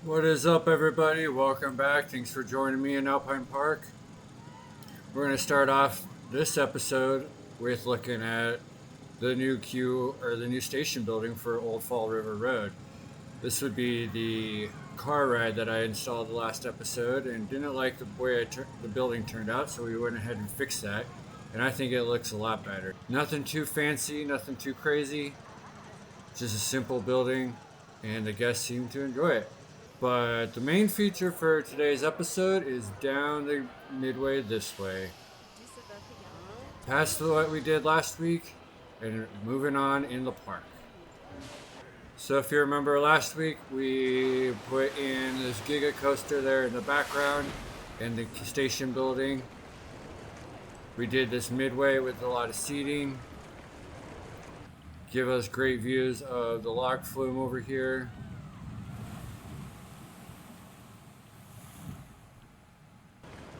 What is up, everybody? Welcome back. Thanks for joining me in Alpine Park. We're going to start off this episode with looking at the new the new station building for Old Fall River Road. This would be the car ride that I installed the last episode and didn't like the way the building turned out, so we went ahead and fixed that. And I think it looks a lot better. Nothing too fancy, nothing too crazy, just a simple building, and the guests seem to enjoy it. But the main feature for today's episode is down the midway this way. Past what we did last week and moving on in the park. So if you remember last week, we put in this Giga coaster there in the background and the station building. We did this midway with a lot of seating. Give us great views of the log flume over here.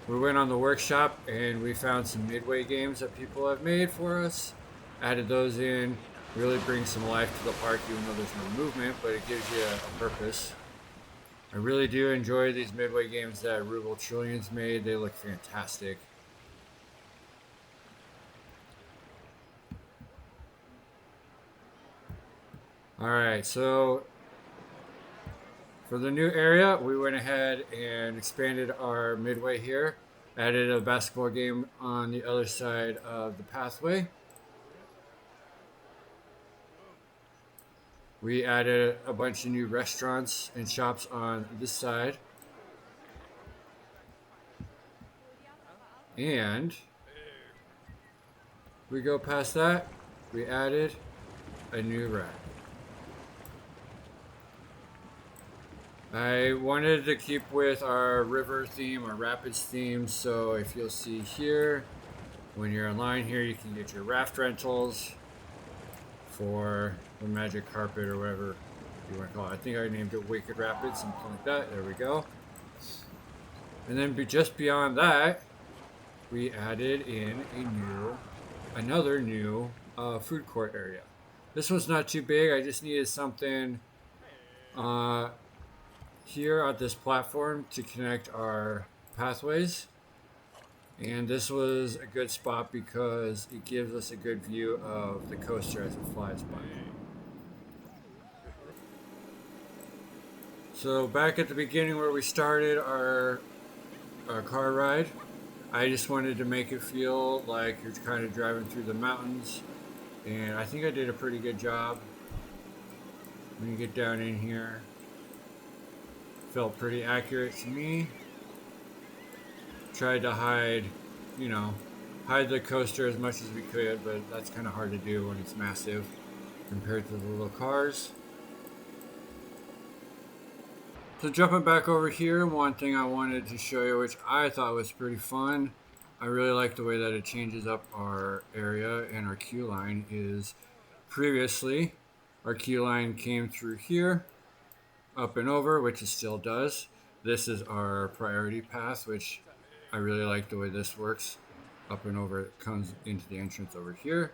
We went on the workshop and we found some midway games that people have made for us. Added those in. Really brings some life to the park, even though there's no movement, but it gives you a purpose. I really do enjoy these midway games that Rugal Trillions made. They look fantastic. Alright, so for the new area, we went ahead and expanded our midway here. Added a basketball game on the other side of the pathway. We added a bunch of new restaurants and shops on this side. And we go past that, we added a new ride. I wanted to keep with our river theme or rapids theme, so if you'll see here, when you're online here, you can get your raft rentals for the magic carpet or whatever you want to call it. I think I named it Wicked Rapids, something like that. There we go. And then just beyond that, we added in another new food court area. This one's not too big. I just needed something here at this platform to connect our pathways. And this was a good spot because it gives us a good view of the coaster as it flies by. So back at the beginning where we started our car ride, I just wanted to make it feel like you're kind of driving through the mountains. And I think I did a pretty good job. When you get down in here, felt pretty accurate to me. Tried to hide the coaster as much as we could, but that's kind of hard to do when it's massive compared to the little cars. So jumping back over here, one thing I wanted to show you, which I thought was pretty fun, I really like the way that it changes up our area and our queue line is previously our queue line came through here, up and over, which it still does. This is our priority path, which I really like the way this works. Up and over, it comes into the entrance over here.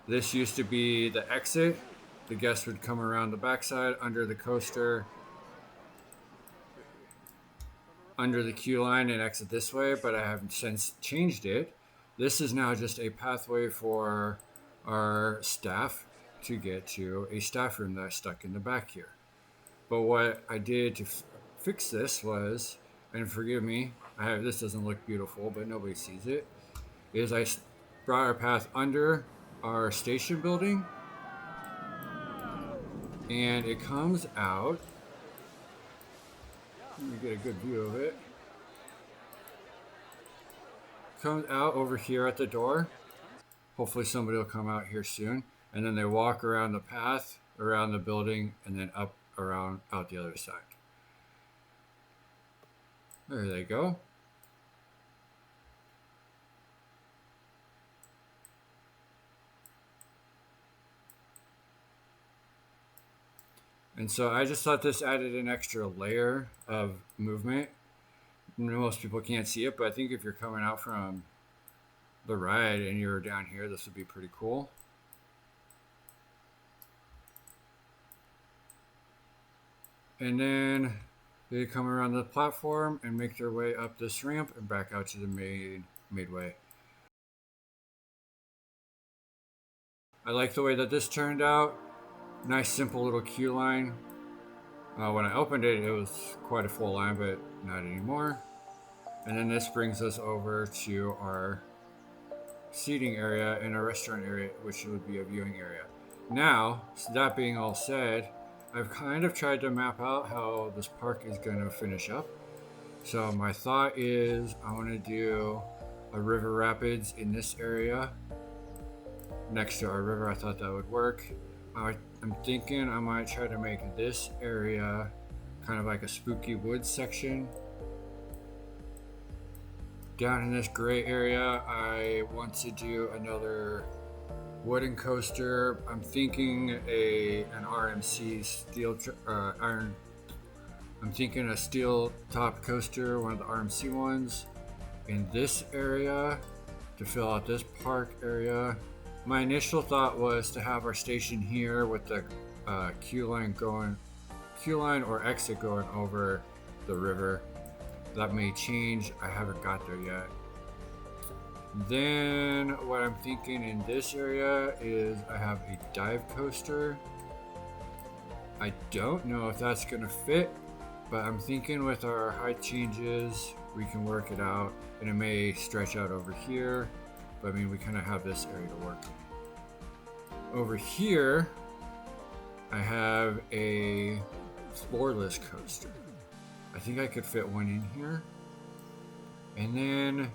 This used to be the exit. The guests would come around the backside under the coaster, under the queue line and exit this way, but I have since changed it. This is now just a pathway for our staff to get to a staff room that's stuck in the back here. But what I did to fix this was, and forgive me, this doesn't look beautiful, but nobody sees it, is I brought our path under our station building, and it comes out. Let me get a good view of it. Comes out over here at the door. Hopefully somebody will come out here soon. And then they walk around the path, around the building, and then up around out the other side. There they go. And so I just thought this added an extra layer of movement. Most people can't see it, but I think if you're coming out from the ride and you're down here, this would be pretty cool. And then They come around the platform and make their way up this ramp and back out to the midway. I like the way that this turned out. Nice simple little queue line. When I opened it, it was quite a full line, but not anymore. And then this brings us over to our seating area and our restaurant area, which would be a viewing area. Now, so that being all said, I've kind of tried to map out how this park is going to finish up. So my thought is I want to do a river rapids in this area next to our river. I thought that would work. I'm thinking I might try to make this area kind of like a spooky woods section. Down in this gray area, I want to do another wooden coaster. I'm thinking an RMC steel iron. I'm thinking a steel top coaster, one of the RMC ones, in this area to fill out this park area. My initial thought was to have our station here with the queue line or exit going over the river. That may change. I haven't got there yet. Then what I'm thinking in this area is I have a dive coaster. I don't know if that's gonna fit, but I'm thinking with our height changes, we can work it out, and it may stretch out over here. But I mean, we kind of have this area to work. Over here, I have a floorless coaster. I think I could fit one in here. And then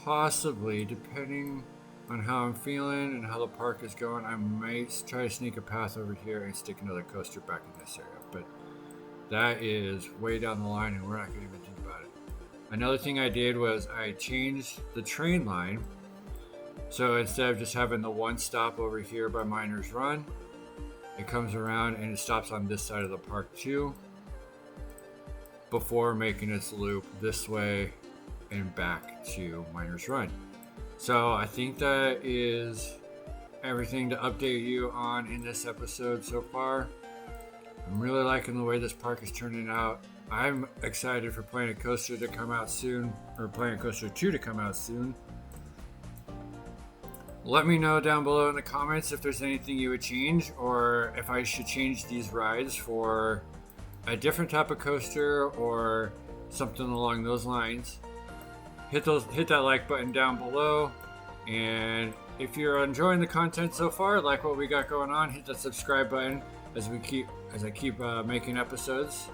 possibly, depending on how I'm feeling and how the park is going, I might try to sneak a path over here and stick another coaster back in this area. But that is way down the line and we're not going to even think about it. Another thing I did was I changed the train line. So instead of just having the one stop over here by Miners Run, it comes around and it stops on this side of the park too, before making its loop this way and back to Miners Run. So I think that is everything to update you on in this episode so far. I'm really liking the way this park is turning out. I'm excited for Planet Coaster to come out soon, or Planet Coaster 2 to come out soon. Let me know down below in the comments if there's anything you would change, or if I should change these rides for a different type of coaster or something along those lines. Hit that like button down below, and if you're enjoying the content so far, like what we got going on, hit that subscribe button as I keep making episodes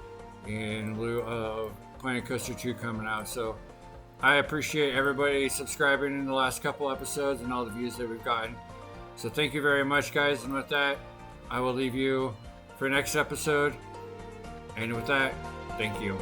in lieu of Planet Coaster 2 coming out. So I appreciate everybody subscribing in the last couple episodes and all the views that we've gotten. So thank you very much, guys, and with that, I will leave you for next episode. And with that, thank you.